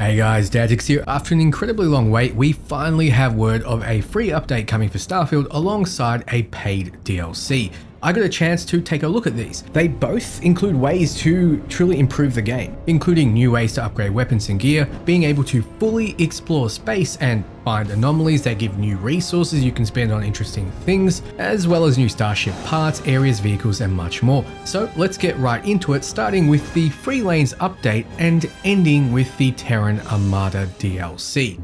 Hey guys, Dantics here. After an incredibly long wait, we finally have word of a free update coming for Starfield alongside a paid DLC. I got a chance to take a look at these. They both include ways to truly improve the game, including new ways to upgrade weapons and gear, being able to fully explore space and find anomalies that give new resources you can spend on interesting things, as well as new starship parts, areas, vehicles, and much more. So let's get right into it, starting with the Free Lanes update and ending with the Terran Armada DLC.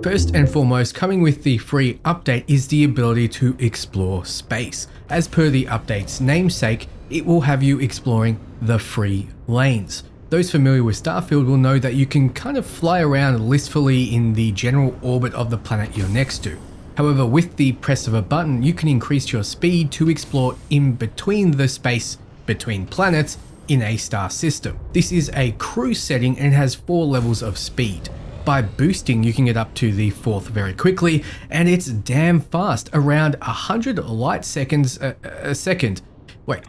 First and foremost, coming with the free update is the ability to explore space. As per the update's namesake, it will have you exploring the free lanes. Those familiar with Starfield will know that you can kind of fly around blissfully in the general orbit of the planet you're next to. However, with the press of a button, you can increase your speed to explore in between the space between planets in a star system. This is a cruise setting and has 4 levels of speed. By boosting, you can get up to the 4th very quickly, and it's damn fast, around 100 light seconds a second. Wait,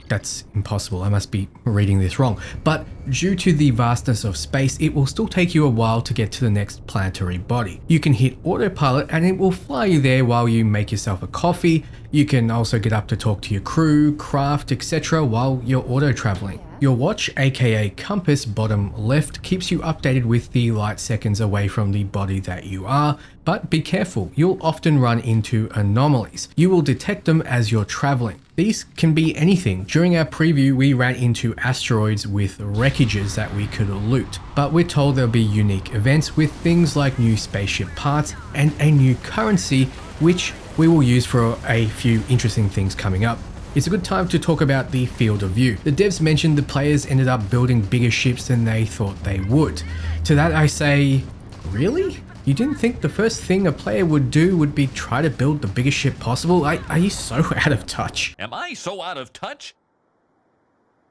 that's impossible, I must be reading this wrong. But due to the vastness of space, it will still take you a while to get to the next planetary body. You can hit autopilot and it will fly you there while you make yourself a coffee. You can also get up to talk to your crew, craft, etc. while you're auto-traveling. Your watch, aka compass, bottom left, keeps you updated with the light seconds away from the body that you are, but be careful, you'll often run into anomalies. You will detect them as you're traveling. These can be anything. During our preview, we ran into asteroids with wreckages that we could loot, but we're told there'll be unique events with things like new spaceship parts and a new currency, which we will use for a few interesting things coming up. It's a good time to talk about the field of view. The devs mentioned the players ended up building bigger ships than they thought they would. To that I say, really? You didn't think the first thing a player would do would be try to build the biggest ship possible? Are you so out of touch? Am I so out of touch?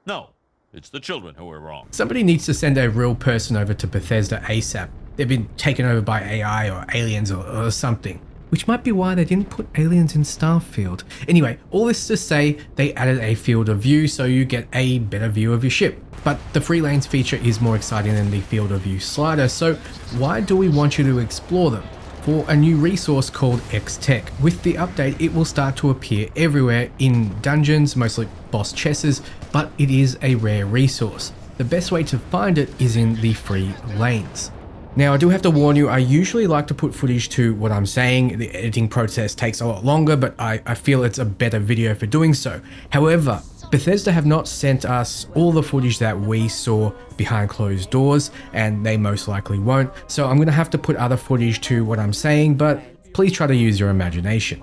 No, it's the children who are wrong. Somebody needs to send a real person over to Bethesda ASAP. They've been taken over by AI or aliens or something. Which might be why they didn't put aliens in Starfield. Anyway, all this to say, they added a field of view so you get a better view of your ship. But the free lanes feature is more exciting than the field of view slider, so why do we want you to explore them? For a new resource called X-Tech. With the update, it will start to appear everywhere in dungeons, mostly boss chests, but it is a rare resource. The best way to find it is in the free lanes. Now, I do have to warn you, I usually like to put footage to what I'm saying. The editing process takes a lot longer, but I feel it's a better video for doing so. However, Bethesda have not sent us all the footage that we saw behind closed doors, and they most likely won't. So I'm going to have to put other footage to what I'm saying, but please try to use your imagination.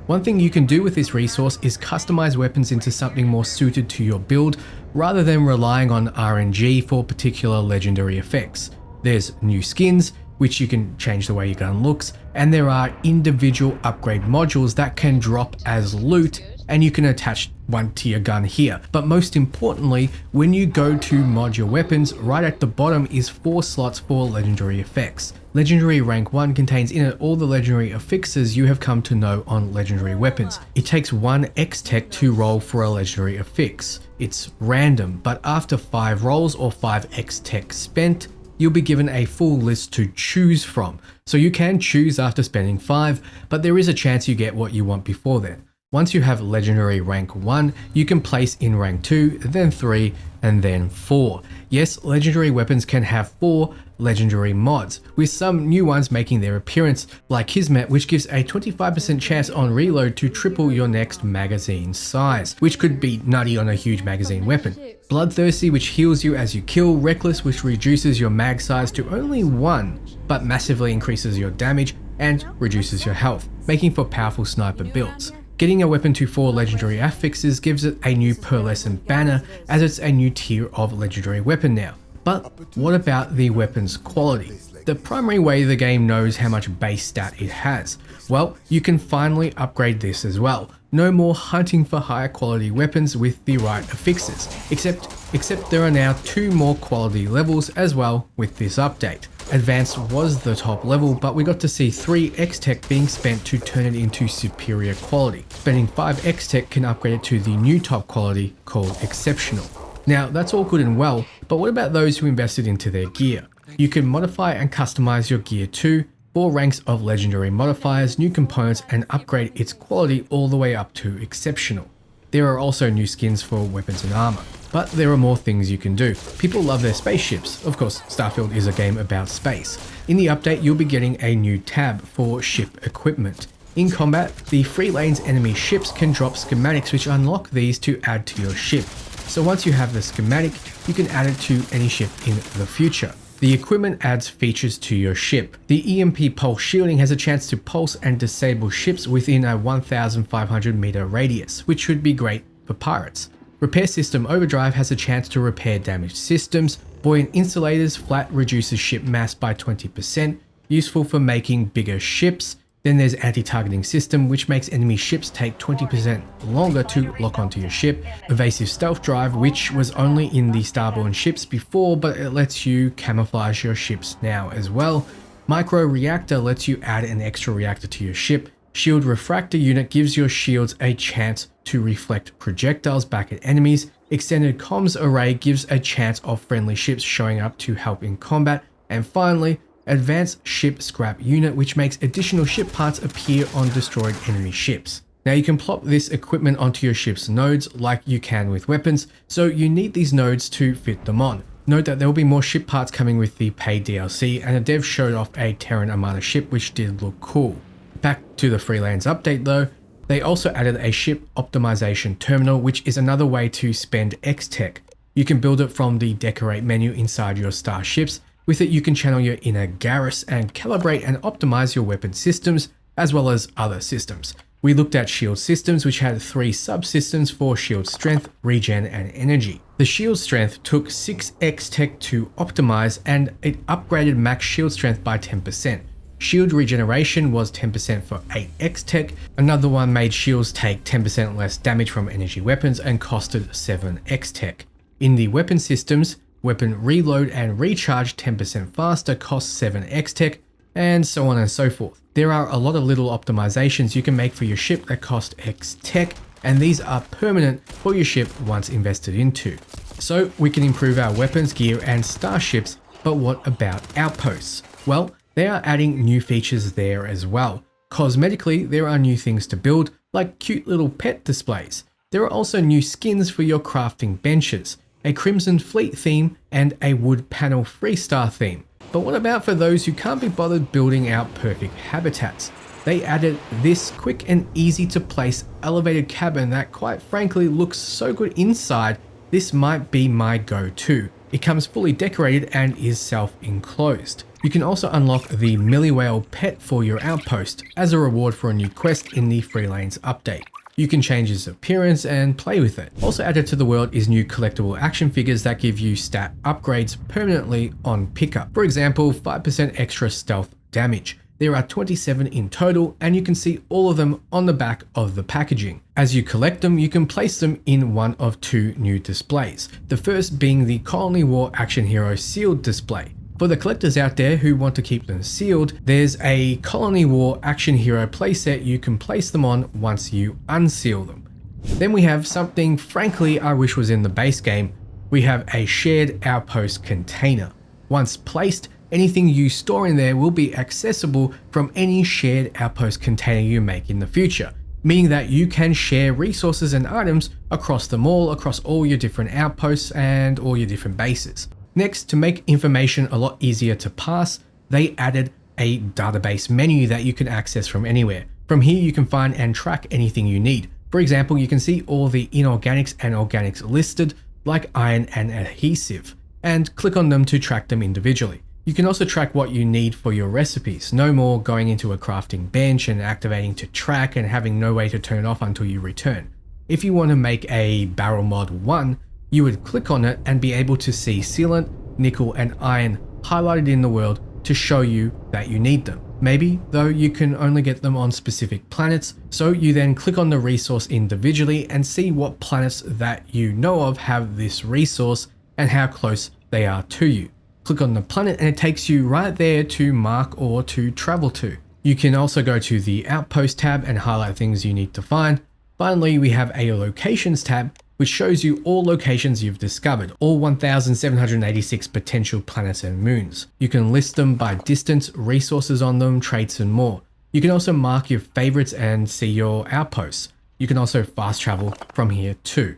One thing you can do with this resource is customize weapons into something more suited to your build, rather than relying on RNG for particular legendary effects. There's new skins, which you can change the way your gun looks, and there are individual upgrade modules that can drop as loot, and you can attach one to your gun here. But most importantly, when you go to mod your weapons, right at the bottom is 4 slots for legendary effects. Legendary rank 1 contains in it all the legendary affixes you have come to know on legendary weapons. It takes 1 X-Tech to roll for a legendary affix. It's random, but after 5 rolls or 5 X-Tech spent, you'll be given a full list to choose from. So you can choose after spending 5, but there is a chance you get what you want before then. Once you have legendary rank 1, you can place in rank 2, then 3, and then 4. Yes, legendary weapons can have 4 legendary mods, with some new ones making their appearance, like Kismet, which gives a 25% chance on reload to triple your next magazine size, which could be nutty on a huge magazine weapon. Bloodthirsty, which heals you as you kill. Reckless, which reduces your mag size to only 1, but massively increases your damage and reduces your health, making for powerful sniper builds. Getting a weapon to 4 legendary affixes gives it a new pearlescent banner, as it's a new tier of legendary weapon now. But what about the weapon's quality? The primary way the game knows how much base stat it has. Well, you can finally upgrade this as well. No more hunting for higher quality weapons with the right affixes, except there are now 2 more quality levels as well with this update. Advanced was the top level, but we got to see 3 X-Tech being spent to turn it into superior quality. Spending 5 X-Tech can upgrade it to the new top quality called Exceptional. Now that's all good and well, but what about those who invested into their gear? You can modify and customize your gear too, 4 ranks of legendary modifiers, new components, and upgrade its quality all the way up to exceptional. There are also new skins for weapons and armor, but there are more things you can do. People love their spaceships. Of course, Starfield is a game about space. In the update, you'll be getting a new tab for ship equipment. In combat, the free lane's enemy ships can drop schematics which unlock these to add to your ship. So once you have the schematic, you can add it to any ship in the future. The equipment adds features to your ship. The EMP pulse shielding has a chance to pulse and disable ships within a 1,500 meter radius, which should be great for pirates. Repair System Overdrive has a chance to repair damaged systems. Buoyant Insulators flat reduces ship mass by 20%, useful for making bigger ships. Then there's Anti-Targeting System, which makes enemy ships take 20% longer to lock onto your ship. Evasive Stealth Drive, which was only in the Starborn ships before, but it lets you camouflage your ships now as well. Micro Reactor lets you add an extra reactor to your ship. Shield Refractor Unit gives your shields a chance to reflect projectiles back at enemies. Extended Comms Array gives a chance of friendly ships showing up to help in combat. And finally, Advanced Ship Scrap Unit, which makes additional ship parts appear on destroyed enemy ships. Now you can plop this equipment onto your ship's nodes like you can with weapons, so you need these nodes to fit them on. Note that there will be more ship parts coming with the paid DLC, and a dev showed off a Terran Armada ship which did look cool. Back to the Freelance update though, they also added a ship optimization terminal, which is another way to spend X-Tech. You can build it from the decorate menu inside your starships. With it, you can channel your inner Garrus and calibrate and optimize your weapon systems, as well as other systems. We looked at shield systems, which had 3 subsystems for shield strength, regen, and energy. The shield strength took 6 X-Tech to optimize, and it upgraded max shield strength by 10%. Shield regeneration was 10% for 8 X-Tech. Another one made shields take 10% less damage from energy weapons and costed 7 X-Tech. In the weapon systems, weapon reload and recharge 10% faster costs 7 X-Tech, and so on and so forth. There are a lot of little optimizations you can make for your ship that cost X-Tech, and these are permanent for your ship once invested into. So we can improve our weapons, gear, and starships, but what about outposts? Well, they are adding new features there as well. Cosmetically, there are new things to build, like cute little pet displays. There are also new skins for your crafting benches, a Crimson Fleet theme, and a Wood Panel Freestar theme. But what about for those who can't be bothered building out perfect habitats? They added this quick and easy to place elevated cabin that quite frankly looks so good inside, this might be my go-to. It comes fully decorated and is self-enclosed. You can also unlock the Millie Whale pet for your outpost as a reward for a new quest in the Freelance update. You can change its appearance and play with it. Also added to the world is new collectible action figures that give you stat upgrades permanently on pickup. For example, 5% extra stealth damage. There are 27 in total, and you can see all of them on the back of the packaging. As you collect them, you can place them in one of 2 new displays. The first being the Colony War Action Hero sealed display. For the collectors out there who want to keep them sealed, there's a Colony War Action Hero playset you can place them on once you unseal them. Then we have something frankly I wish was in the base game. We have a shared outpost container. Once placed, anything you store in there will be accessible from any shared outpost container you make in the future, meaning that you can share resources and items across them all, across all your different outposts and all your different bases. Next, to make information a lot easier to pass, they added a database menu that you can access from anywhere. From here, you can find and track anything you need. For example, you can see all the inorganics and organics listed, like iron and adhesive, and click on them to track them individually. You can also track what you need for your recipes. No more going into a crafting bench and activating to track and having no way to turn it off until you return. If you want to make a barrel mod 1, you would click on it and be able to see sealant, nickel, and iron highlighted in the world to show you that you need them. Maybe, though, you can only get them on specific planets, so you then click on the resource individually and see what planets that you know of have this resource and how close they are to you. Click on the planet and it takes you right there to mark or to travel to. You can also go to the Outpost tab and highlight things you need to find. Finally, we have a Locations tab, which shows you all locations you've discovered, all 1,786 potential planets and moons. You can list them by distance, resources on them, traits and more. You can also mark your favorites and see your outposts. You can also fast travel from here too.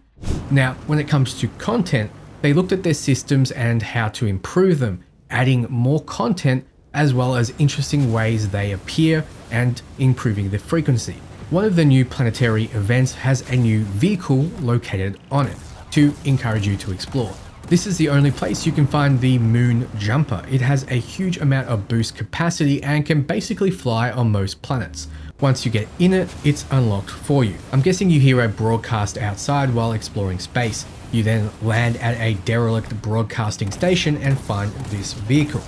Now, when it comes to content, they looked at their systems and how to improve them, adding more content as well as interesting ways they appear and improving the frequency. One of the new planetary events has a new vehicle located on it to encourage you to explore. This is the only place you can find the Moon Jumper. It has a huge amount of boost capacity and can basically fly on most planets. Once you get in it, it's unlocked for you. I'm guessing you hear a broadcast outside while exploring space. You then land at a derelict broadcasting station and find this vehicle.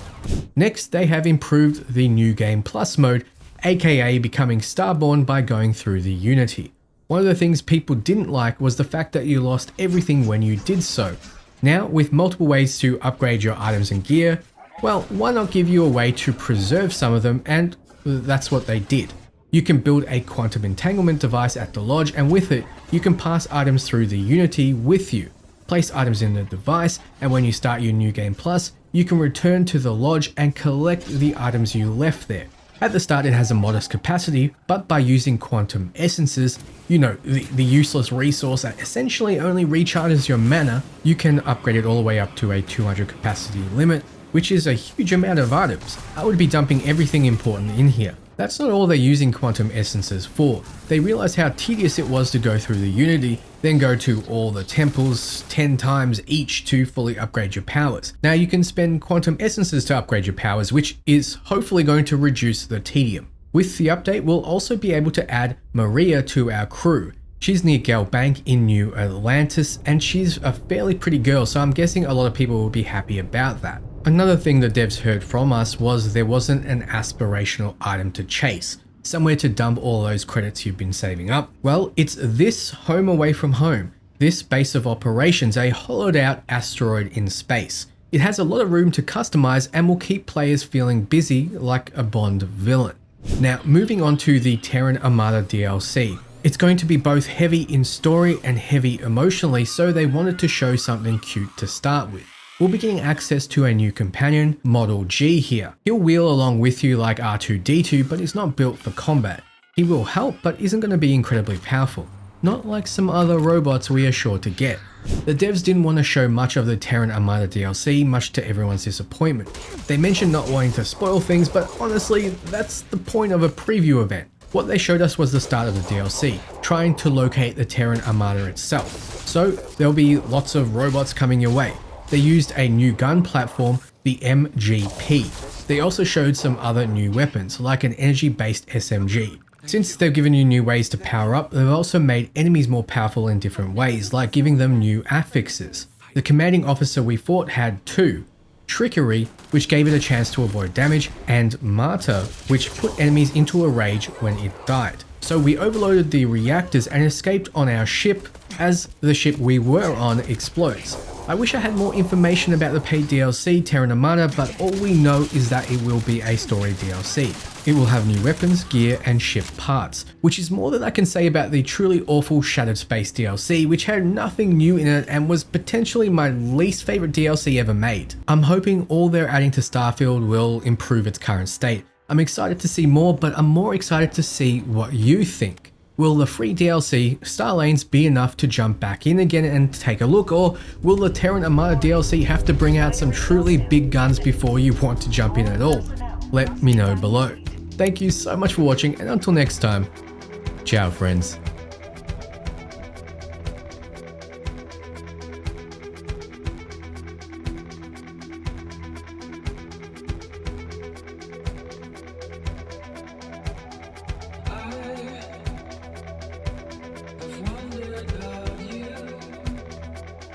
Next, they have improved the New Game Plus mode, aka becoming Starborn by going through the Unity. One of the things people didn't like was the fact that you lost everything when you did so. Now, with multiple ways to upgrade your items and gear, well, why not give you a way to preserve some of them, and that's what they did. You can build a quantum entanglement device at the lodge, and with it, you can pass items through the Unity with you. Place items in the device, and when you start your New Game Plus, you can return to the lodge and collect the items you left there. At the start, it has a modest capacity, but by using quantum essences, you know, the useless resource that essentially only recharges your mana, you can upgrade it all the way up to a 200 capacity limit, which is a huge amount of items. I would be dumping everything important in here. That's not all they're using quantum essences for. They realized how tedious it was to go through the Unity, then go to all the temples 10 times each to fully upgrade your powers. Now you can spend quantum essences to upgrade your powers, which is hopefully going to reduce the tedium. With the update, we'll also be able to add Maria to our crew. She's near Galbank in New Atlantis, and she's a fairly pretty girl, so I'm guessing a lot of people will be happy about that. Another thing the devs heard from us was there wasn't an aspirational item to chase, somewhere to dump all those credits you've been saving up. Well, it's this home away from home, this base of operations, a hollowed out asteroid in space. It has a lot of room to customize and will keep players feeling busy like a Bond villain. Now, moving on to the Terran Armada DLC. It's going to be both heavy in story and heavy emotionally, so they wanted to show something cute to start with. We'll be getting access to a new companion, Model G here. He'll wheel along with you like R2-D2, but he's not built for combat. He will help, but isn't going to be incredibly powerful. Not like some other robots we are sure to get. The devs didn't want to show much of the Terran Armada DLC, much to everyone's disappointment. They mentioned not wanting to spoil things, but honestly, that's the point of a preview event. What they showed us was the start of the DLC, trying to locate the Terran Armada itself. So there'll be lots of robots coming your way. They used a new gun platform, the MGP. They also showed some other new weapons, like an energy-based SMG. Since they've given you new ways to power up, they've also made enemies more powerful in different ways, like giving them new affixes. The commanding officer we fought had two: Trickery, which gave it a chance to avoid damage, and Martyr, which put enemies into a rage when it died. So we overloaded the reactors and escaped on our ship as the ship we were on explodes. I wish I had more information about the paid DLC Terran Armada, but all we know is that it will be a story DLC. It will have new weapons, gear, and ship parts, which is more than I can say about the truly awful Shattered Space DLC, which had nothing new in it and was potentially my least favorite DLC ever made. I'm hoping all they're adding to Starfield will improve its current state. I'm excited to see more, but I'm more excited to see what you think. Will the free DLC, Star Lanes, be enough to jump back in again and take a look, or will the Terran Armada DLC have to bring out some truly big guns before you want to jump in at all? Let me know below. Thank you so much for watching, and until next time, ciao friends.